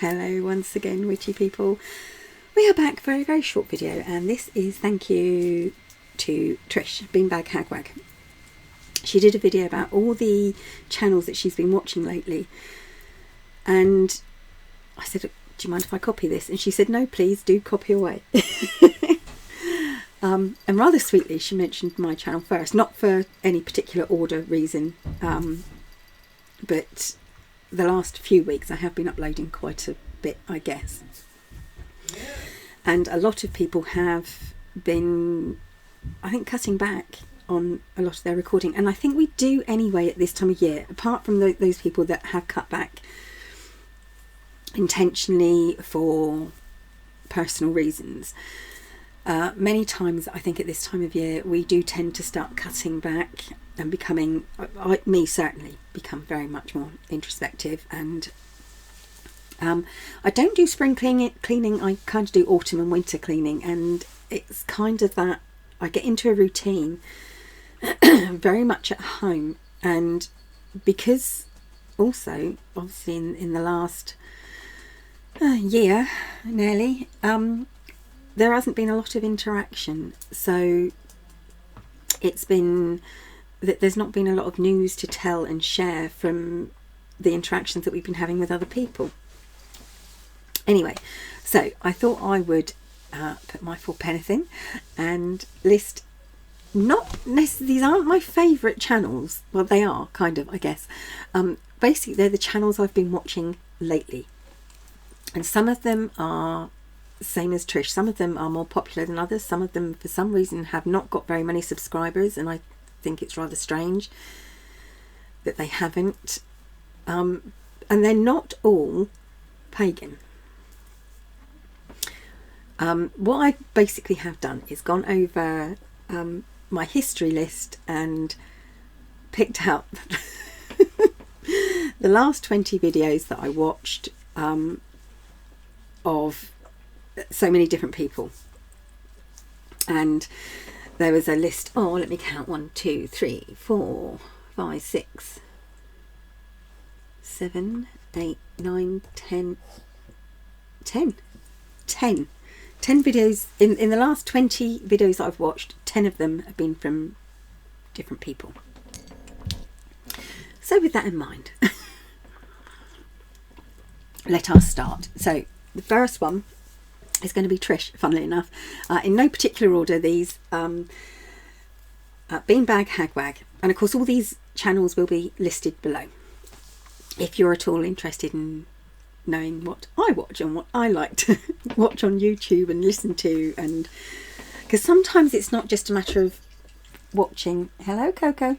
Hello once again, witchy people. We are back for a very short video, and this is thank you to Trish, BeanbagHagWag. She did a video about all the channels that she's been watching lately, and I said, do you mind if I copy this? And she said, no, please do copy away. And rather sweetly she mentioned my channel first, not for any particular order reason, but the last few weeks I have been uploading quite a bit, I guess. And a lot of people have been, I think, cutting back on a lot of their recording. And I think we do anyway at this time of year, apart from those people that have cut back intentionally for personal reasons. Many times I think at this time of year we do tend to start cutting back and becoming, me certainly, become very much more introspective. And I don't do spring cleaning, I kind of do autumn and winter cleaning, and it's kind of that I get into a routine very much at home. And because also obviously in the last year nearly, there hasn't been a lot of interaction, so it's been that there's not been a lot of news to tell and share from the interactions that we've been having with other people. Anyway, so I thought I would put my full peneth in and list, not necessarily, these aren't my favourite channels, well they are kind of, I guess. Basically they're the channels I've been watching lately, and some of them are same as Trish, some of them are more popular than others, some of them for some reason have not got very many subscribers, and I think it's rather strange that they haven't, and they're not all pagan. What I basically have done is gone over my history list and picked out the last 20 videos that I watched of so many different people. And there was a list, let me count, 1, 2, 3, 4, 5, 6, 7, 8, 9, 10 videos in the last 20 videos that I've watched. 10 of them have been from different people. So with that in mind, let us start. So the first one is going to be Trish, funnily enough. In no particular order, these BeanbagHagWag, and of course all these channels will be listed below if you're at all interested in knowing what I watch and what I like to watch on YouTube and listen to. And because sometimes it's not just a matter of watching, hello Coco,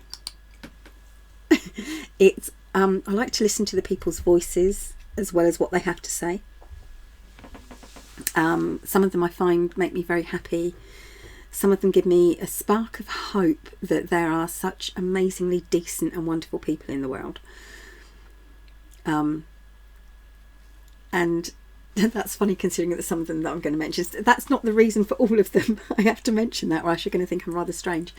it's I like to listen to the people's voices as well as what they have to say. Some of them I find make me very happy. Some of them give me a spark of hope that there are such amazingly decent and wonderful people in the world. And that's funny considering that some of them that I'm going to mention, that's not the reason for all of them. I have to mention that, or else you're going to think I'm rather strange.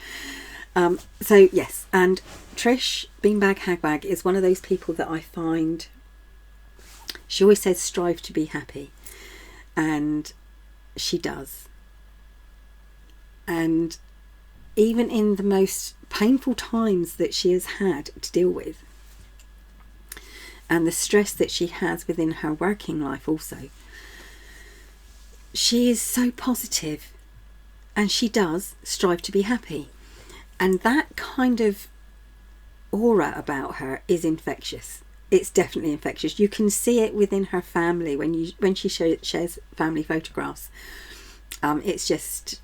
So yes, and Trish, BeanbagHagWag, is one of those people that I find, she always says strive to be happy. And she does. And even in the most painful times that she has had to deal with, and the stress that she has within her working life also, she is so positive, and she does strive to be happy. And that kind of aura about her is infectious. It's definitely infectious. You can see it within her family when she shares family photographs. It's just,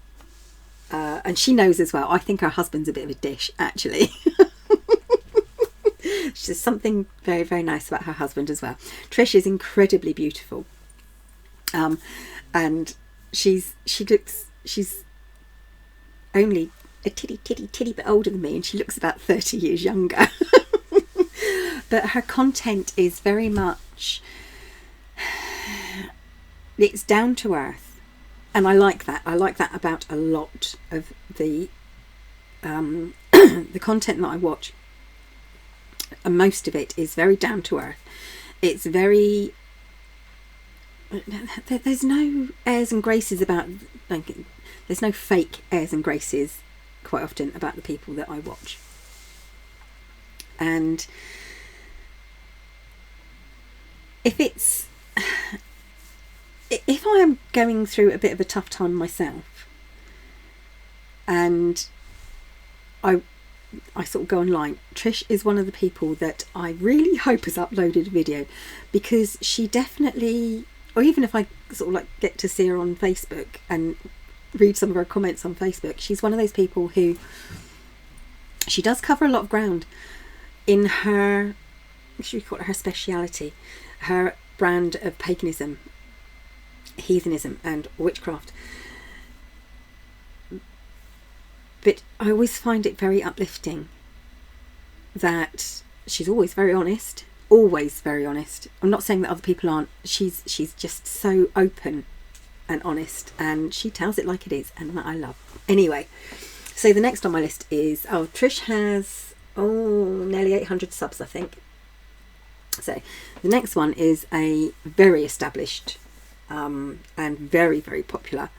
and she knows as well. I think her husband's a bit of a dish, actually. There's something very, very nice about her husband as well. Trish is incredibly beautiful, and she's only a titty bit older than me, and she looks about 30 years younger. But her content is very much, it's down to earth, and I like that. I like that about a lot of the the content that I watch. And most of it is very down to earth. It's very there's no airs and graces about, like, there's no fake airs and graces quite often about the people that I watch. And if I am going through a bit of a tough time myself, and I sort of go online, Trish is one of the people that I really hope has uploaded a video, because she definitely, or even if I sort of like get to see her on Facebook and read some of her comments on Facebook, she's one of those people who, she does cover a lot of ground in her, should we call it her speciality, her brand of paganism, heathenism and witchcraft. But I always find it very uplifting that she's always very honest, always very honest. I'm not saying that other people aren't. She's just so open and honest, and she tells it like it is, and that I love. Anyway, so the next on my list is, Trish has nearly 800 subs, I think. So the next one is a very established and very, very popular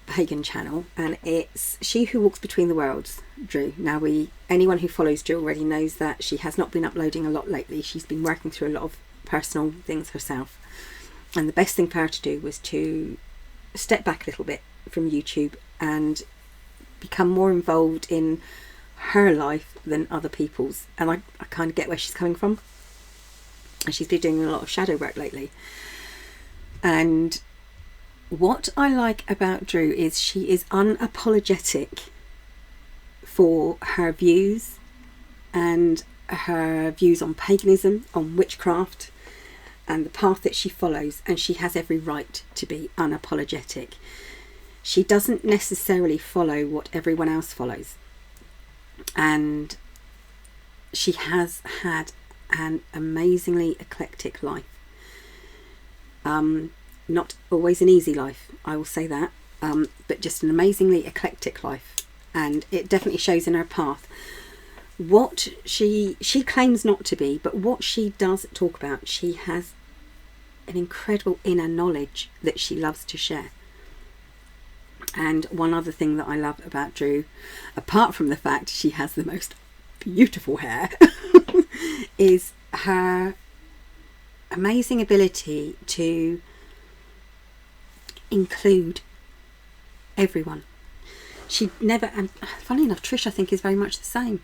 pagan channel, and it's She Who Walks Between the Worlds, Drew. Now, anyone who follows Drew already knows that she has not been uploading a lot lately. She's been working through a lot of personal things herself, and the best thing for her to do was to step back a little bit from YouTube and become more involved in her life than other people's. And I kind of get where she's coming from, and she's been doing a lot of shadow work lately. And what I like about Drew is she is unapologetic for her views, and her views on paganism, on witchcraft, and the path that she follows, and she has every right to be unapologetic. She doesn't necessarily follow what everyone else follows, and she has had an amazingly eclectic life. Not always an easy life, I will say that, but just an amazingly eclectic life, and it definitely shows in her path. What she claims not to be, but what she does talk about, she has an incredible inner knowledge that she loves to share. And one other thing that I love about Drew, apart from the fact she has the most beautiful hair, is her amazing ability to include everyone. She never, and funny enough, Trish I think is very much the same.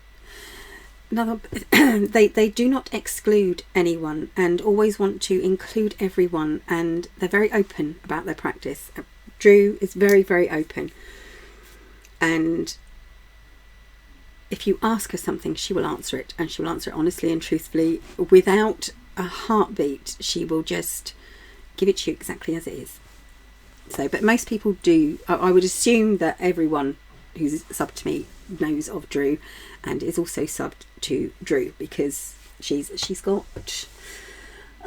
They do not exclude anyone, and always want to include everyone, and they're very open about their practice. Drew is very, very open, and if you ask her something, she will answer it, and she will answer it honestly and truthfully, without a heartbeat. She will just give it to you exactly as it is. So, but most people do. I would assume that everyone who's subbed to me knows of Drew, and is also subbed to Drew, because she's got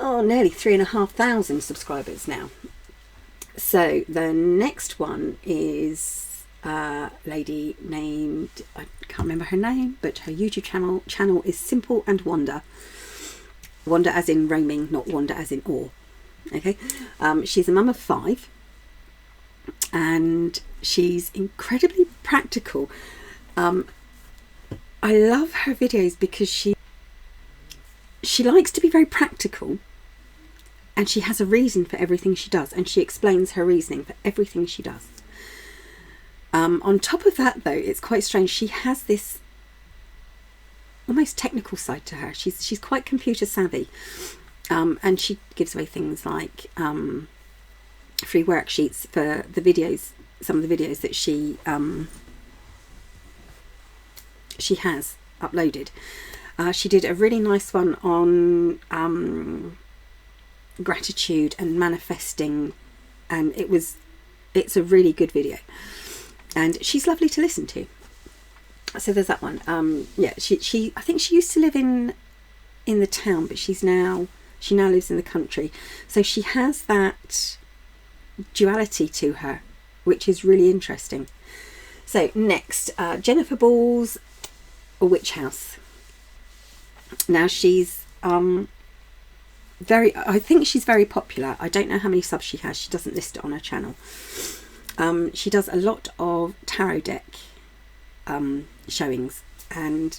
nearly 3,500 subscribers now. So the next one is a lady named, I can't remember her name, but her YouTube channel is Simple and Wander. Wander as in roaming, not wander as in awe. Okay, she's a mum of 5. And she's incredibly practical. I love her videos because she likes to be very practical, and she has a reason for everything she does, and she explains her reasoning for everything she does. On top of that, though, it's quite strange. She has this almost technical side to her. She's quite computer savvy, and she gives away things like free worksheets for the videos, some of the videos that she has uploaded. She did a really nice one on gratitude and manifesting, and it's a really good video, and she's lovely to listen to. So there's that one. She I think she used to live in the town, but she now lives in the country, so she has that duality to her, which is really interesting. So next, Jennifer Ball's A Witch House. Now she's I think she's very popular. I don't know how many subs she has. She doesn't list it on her channel. She does a lot of tarot deck showings, and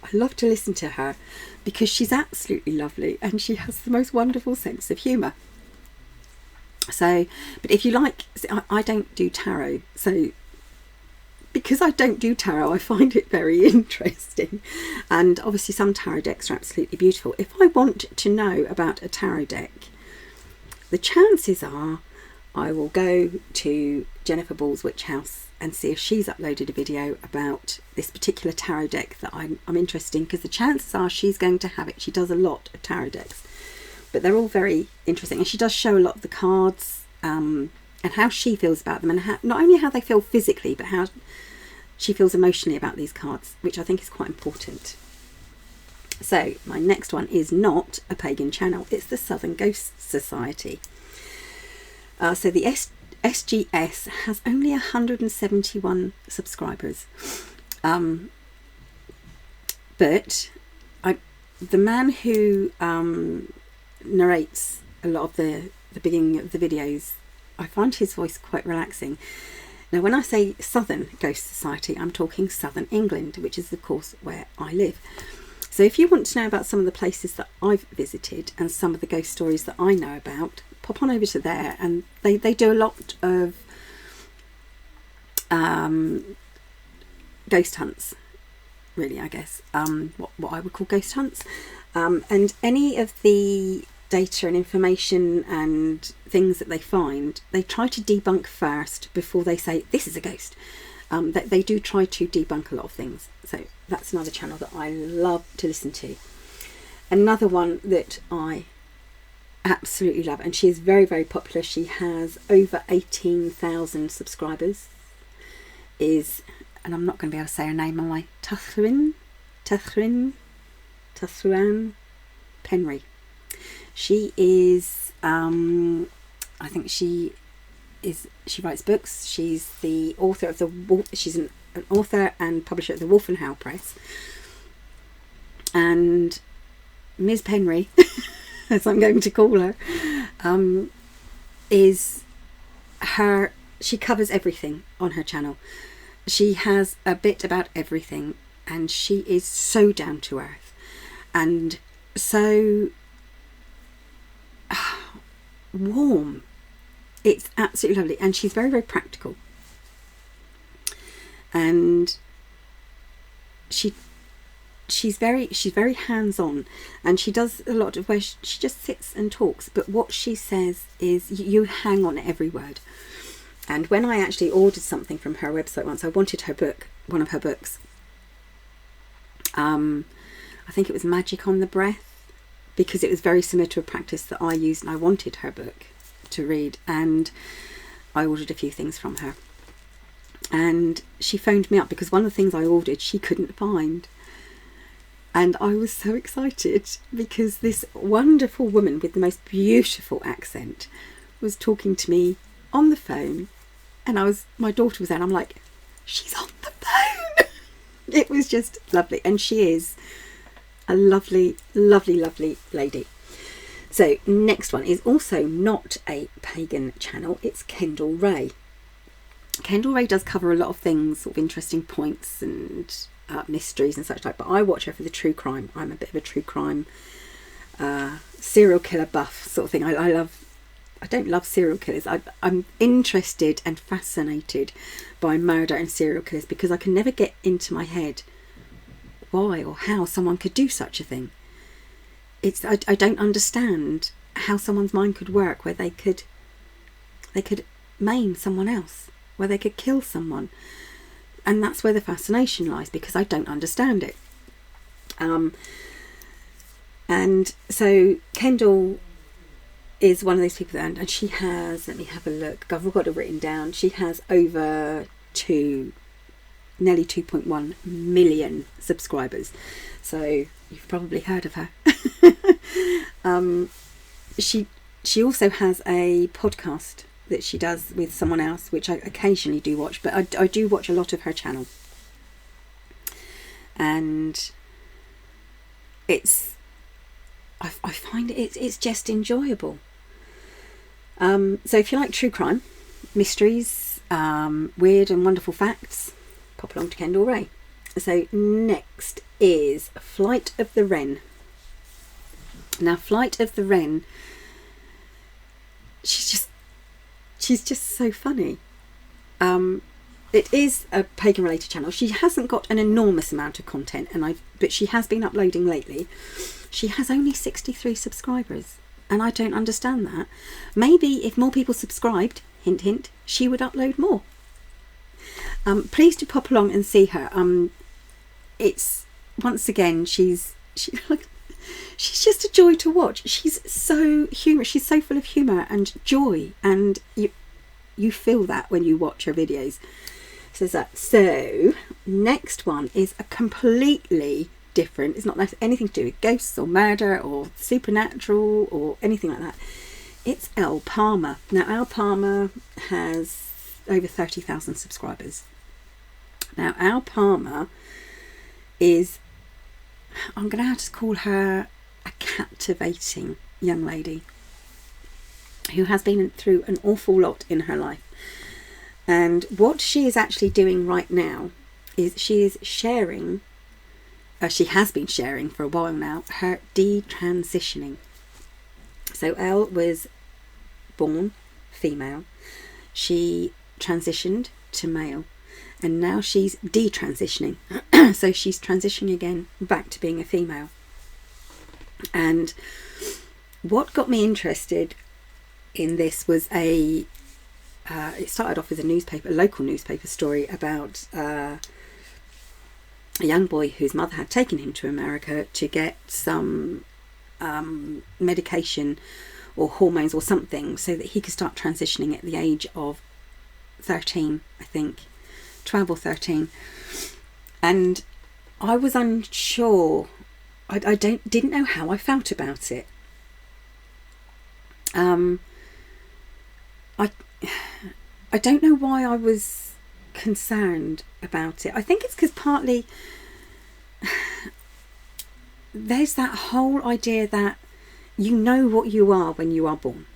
I love to listen to her because she's absolutely lovely and she has the most wonderful sense of humour. So, but if you like, I don't do tarot, so because I don't do tarot, I find it very interesting. And obviously some tarot decks are absolutely beautiful. If I want to know about a tarot deck, the chances are I will go to Jennifer Ball's Witch House and see if she's uploaded a video about this particular tarot deck that I'm interested in, because the chances are she's going to have it. She does a lot of tarot decks, but they're all very interesting, and she does show a lot of the cards and how she feels about them, and how, not only how they feel physically, but how she feels emotionally about these cards, which I think is quite important. So my next one is not a pagan channel, it's the Southern Ghost Society. So the SGS has only 171 subscribers, but the man who narrates a lot of the beginning of the videos, I find his voice quite relaxing. Now when I say Southern Ghost Society, I'm talking Southern England, which is of course where I live. So if you want to know about some of the places that I've visited and some of the ghost stories that I know about, pop on over to there, and they do a lot of ghost hunts, really, I guess, what I would call ghost hunts, and any of the data and information and things that they find, they try to debunk first before they say this is a ghost. They do try to debunk a lot of things, so that's another channel that I love to listen to. Another one that I absolutely love, and she is very, very popular, she has over 18,000 subscribers, is, and I'm not going to be able to say her name, am I? Tylluan Penry. She is, I think she writes books. She's the author of she's an author and publisher at the Wolf and Howl Press. And Ms. Penry, as I'm going to call her, she covers everything on her channel. She has a bit about everything, and she is so down to earth and so warm. It's absolutely lovely, and she's very, very practical, and she's very hands-on, and she does a lot of where she just sits and talks, but what she says is you hang on every word. And when I actually ordered something from her website once, I wanted her book, one of her books, I think it was Magic on the Breath, because it was very similar to a practice that I used, and I wanted her book to read, and I ordered a few things from her, and she phoned me up because one of the things I ordered she couldn't find, and I was so excited because this wonderful woman with the most beautiful accent was talking to me on the phone, and my daughter was there, and I'm like, she's on the phone. It was just lovely, and she is a lovely, lovely, lovely lady. So next one is also not a pagan channel, it's Kendall Rae. Kendall Rae does cover a lot of things, sort of interesting points and mysteries and such like, but I watch her for the true crime. I'm a bit of a true crime serial killer buff sort of thing. I don't love serial killers. I'm interested and fascinated by murder and serial killers because I can never get into my head why or how someone could do such a thing. I don't understand how someone's mind could work where they could maim someone else, where they could kill someone, and that's where the fascination lies, because I don't understand it. And so Kendall is one of those people that, and she has, let me have a look, I've got it written down, she has over nearly 2.1 million subscribers, so you've probably heard of her. She also has a podcast that she does with someone else, which I occasionally do watch, but I do watch a lot of her channel, and I find it's just enjoyable. So if you like true crime, mysteries, weird and wonderful facts, pop along to Kendall Rae. So next is Flight of the Wren. Now, Flight of the Wren, she's just so funny. It is a pagan related channel. She hasn't got an enormous amount of content, but she has been uploading lately. She has only 63 subscribers, and I don't understand that. Maybe if more people subscribed, hint hint, she would upload more. Please do pop along and see her. It's, once again, she's just a joy to watch. She's so humorous. She's so full of humour and joy, and you feel that when you watch her videos. So next one is a completely different, it's not anything to do with ghosts or murder or supernatural or anything like that. It's Elle Palmer. Now, Elle Palmer has over 30,000 subscribers. Now, Elle Palmer is, I'm going to have to call her a captivating young lady who has been through an awful lot in her life. And what she is actually doing right now is she is sharing, she has been sharing for a while now, her detransitioning. So Elle was born female, she transitioned to male, and now she's detransitioning. So she's transitioning again back to being a female. And what got me interested in this was it started off with a local newspaper story about a young boy whose mother had taken him to America to get some medication or hormones or something so that he could start transitioning at the age of 13, I think, 12 or 13. And I was unsure. I didn't know how I felt about it. I don't know why I was concerned about it. I think it's because partly there's that whole idea that you know what you are when you are born.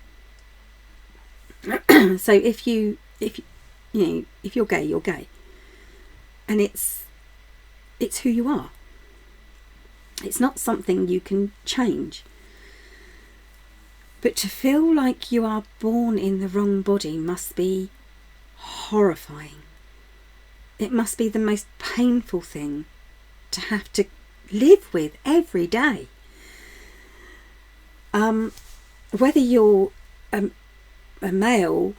So if you're gay, you're gay, and it's who you are. It's not something you can change. But to feel like you are born in the wrong body must be horrifying. It must be the most painful thing to have to live with every day. Whether you're a male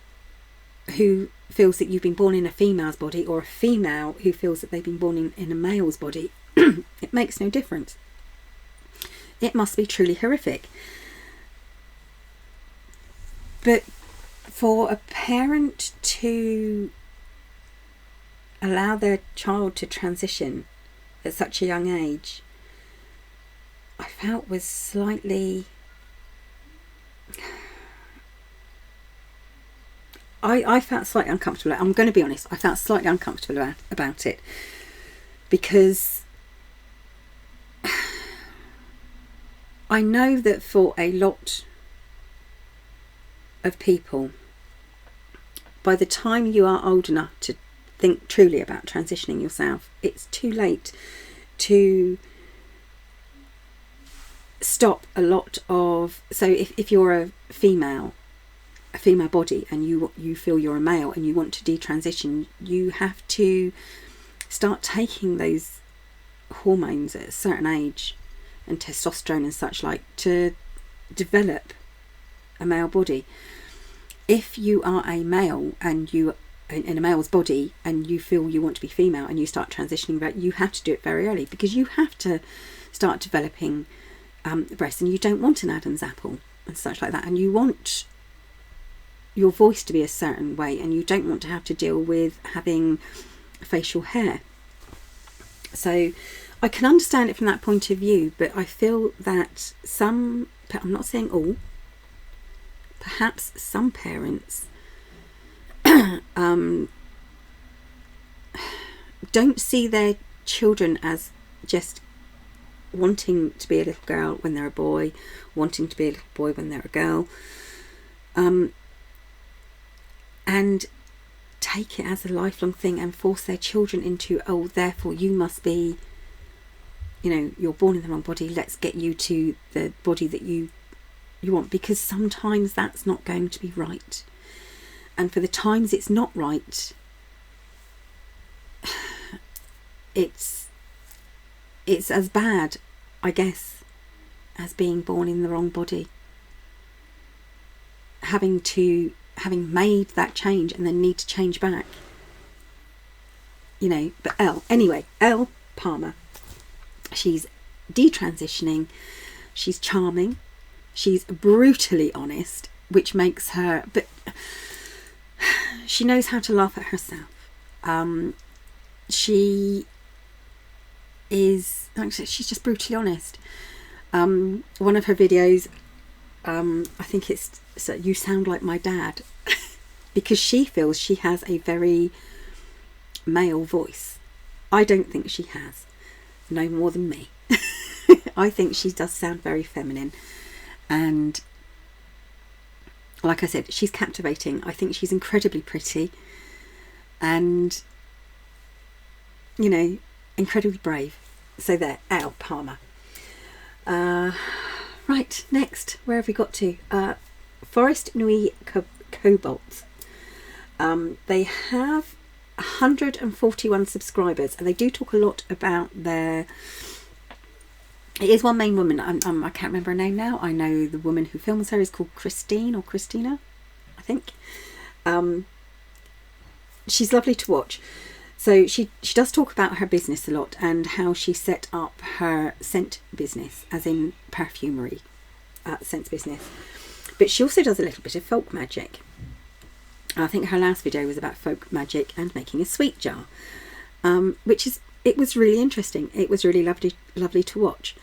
who feels that you've been born in a female's body, or a female who feels that they've been born in a male's body, it makes no difference. It must be truly horrific. But for a parent to allow their child to transition at such a young age, I felt was slightly... I felt slightly uncomfortable. I'm going to be honest, I felt slightly uncomfortable about it, because I know that for a lot of people, by the time you are old enough to think truly about transitioning yourself, it's too late to stop a lot of... So if you're a female body and you feel you're a male and you want to detransition, you have to start taking those hormones at a certain age, and testosterone and such like, to develop a male body. If you are a male and you in a male's body and you feel you want to be female and you start transitioning back, you have to do it very early, because you have to start developing breasts, and you don't want an Adam's apple and such like that, and you want your voice to be a certain way, and you don't want to have to deal with having facial hair. So I can understand it from that point of view, but I feel that some, I'm not saying all, perhaps some parents don't see their children as just wanting to be a little girl when they're a boy, wanting to be a little boy when they're a girl, and take it as a lifelong thing and force their children into, oh, therefore you must be, you know, you're born in the wrong body, let's get you to the body that you want, because sometimes that's not going to be right. And for the times it's not right, it's as bad, I guess, as being born in the wrong body. Having made that change and then need to change back. You know, but Elle Palmer, she's detransitioning, she's charming, she's brutally honest, which makes her, but she knows how to laugh at herself. She is, like I said, she's just brutally honest. One of her videos, I think it's so you sound like my dad, because she feels she has a very male voice. I don't think she has, no more than me. I think she does sound very feminine, and like I said, she's captivating. I think she's incredibly pretty and, you know, incredibly brave. So there, Elle Palmer. Right, next, where have we got to? Forest Nui Cobalt. They have 141 subscribers, and they do talk a lot about their... It is one main woman. I can't remember her name now. I know the woman who films her is called Christine or Christina, I think. She's lovely to watch. So she does talk about her business a lot and how she set up her scent business, as in perfumery scents business. But she also does a little bit of folk magic. I think her last video was about folk magic and making a sweet jar, it was really interesting. It was really lovely to watch.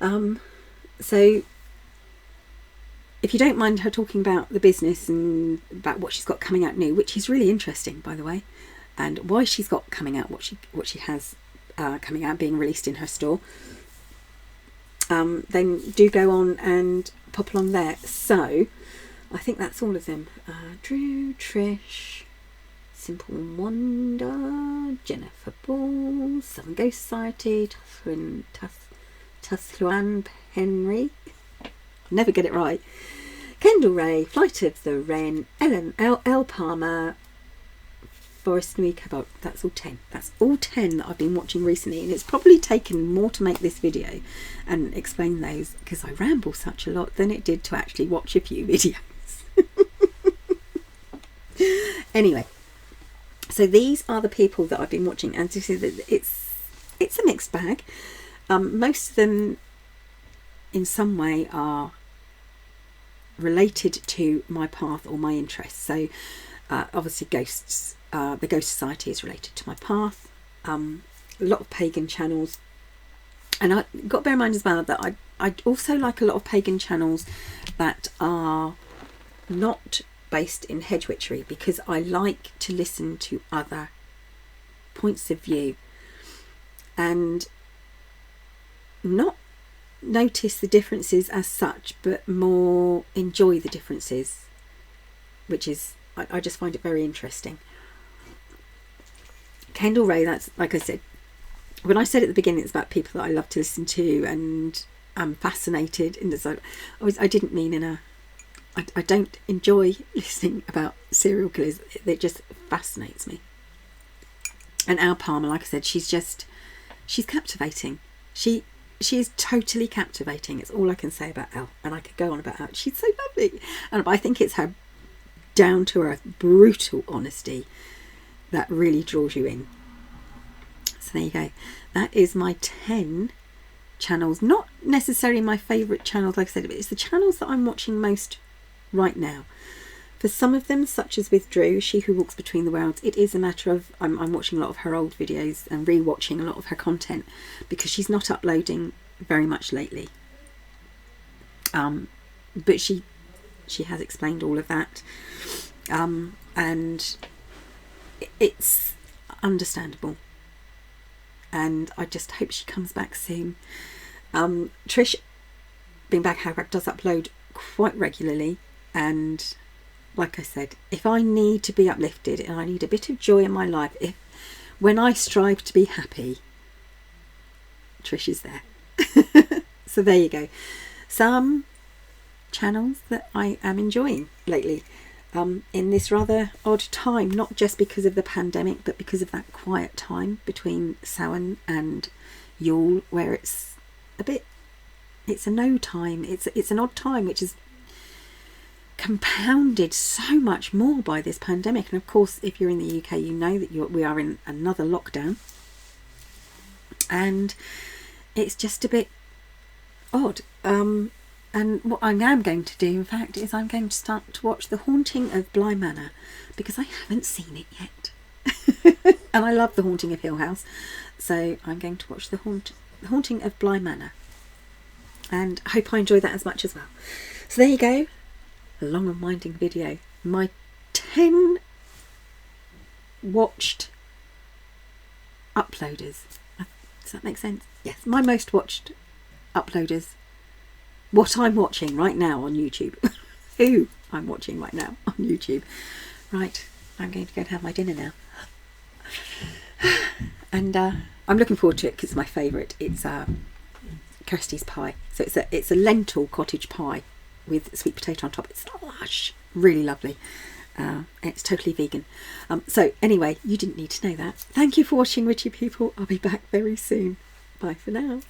So if you don't mind her talking about the business and about what she's got coming out new, which is really interesting, by the way, and why she's got coming out what she has coming out, being released in her store, then do go on and pop along there. So I think that's all of them. Drew, Trish, Simple Wonder, Jennifer Ball, Southern Ghost Society, Tylluan Penry, never get it right, Kendall Rae, Flight of the Wren, Elle Palmer, Forest Nui Cobalt. That's all 10. That's all 10 that I've been watching recently, and it's probably taken more to make this video and explain those, because I ramble such a lot, than it did to actually watch a few videos. Anyway, so these are the people that I've been watching, and to see that it's a mixed bag. Most of them in some way are related to my path or my interests. So obviously ghosts, the Ghost Society is related to my path. A lot of pagan channels, and I got to bear in mind as well that I also like a lot of pagan channels that are not based in hedge witchery, because I like to listen to other points of view and not notice the differences as such, but more enjoy the differences, which is, I just find it very interesting. Kendall Rae, that's, like I said, when I said at the beginning it's about people that I love to listen to and I'm fascinated, and it's like, I didn't mean in a, I don't enjoy listening about serial killers. It just fascinates me. And Elle Palmer, like I said, she's captivating. She is totally captivating. It's all I can say about Elle, and I could go on about Elle. She's so lovely, and I think it's her down to earth, brutal honesty that really draws you in. So there you go. That is my 10 channels. Not necessarily my favourite channels, like I said, but it's the channels that I'm watching most right now. For some of them, such as with Drew, She Who Walks Between the Worlds, it is a matter of I'm watching a lot of her old videos and re-watching a lot of her content, because she's not uploading very much lately. But she has explained all of that, and it's understandable. and I just hope she comes back soon. Trish, BeanbagHagWag, does upload quite regularly, and like I said, if I need to be uplifted and I need a bit of joy in my life, when I strive to be happy, Trish is there. So there you go. Some channels that I am enjoying lately, in this rather odd time, not just because of the pandemic, but because of that quiet time between Samhain and Yule, where it's a no time. It's an odd time, which is compounded so much more by this pandemic. And of course, if you're in the UK, you know that we are in another lockdown, and it's just a bit odd. And what I am going to do, in fact, is I'm going to start to watch The Haunting of Bly Manor, because I haven't seen it yet. And I love The Haunting of Hill House, so I'm going to watch The Haunting of Bly Manor, and I hope I enjoy that as much as well. So there you go, a long and winding video. My 10 watched uploaders. Does that make sense? Yes, my most watched uploaders. What I'm watching right now on YouTube. Who I'm watching right now on YouTube. Right, I'm going to go and have my dinner now. And I'm looking forward to it because it's my favourite. It's Kirsty's pie. So it's a lentil cottage pie with sweet potato on top. It's lush, really lovely. And it's totally vegan. So anyway, you didn't need to know that. Thank you for watching, witchy people. I'll be back very soon. Bye for now.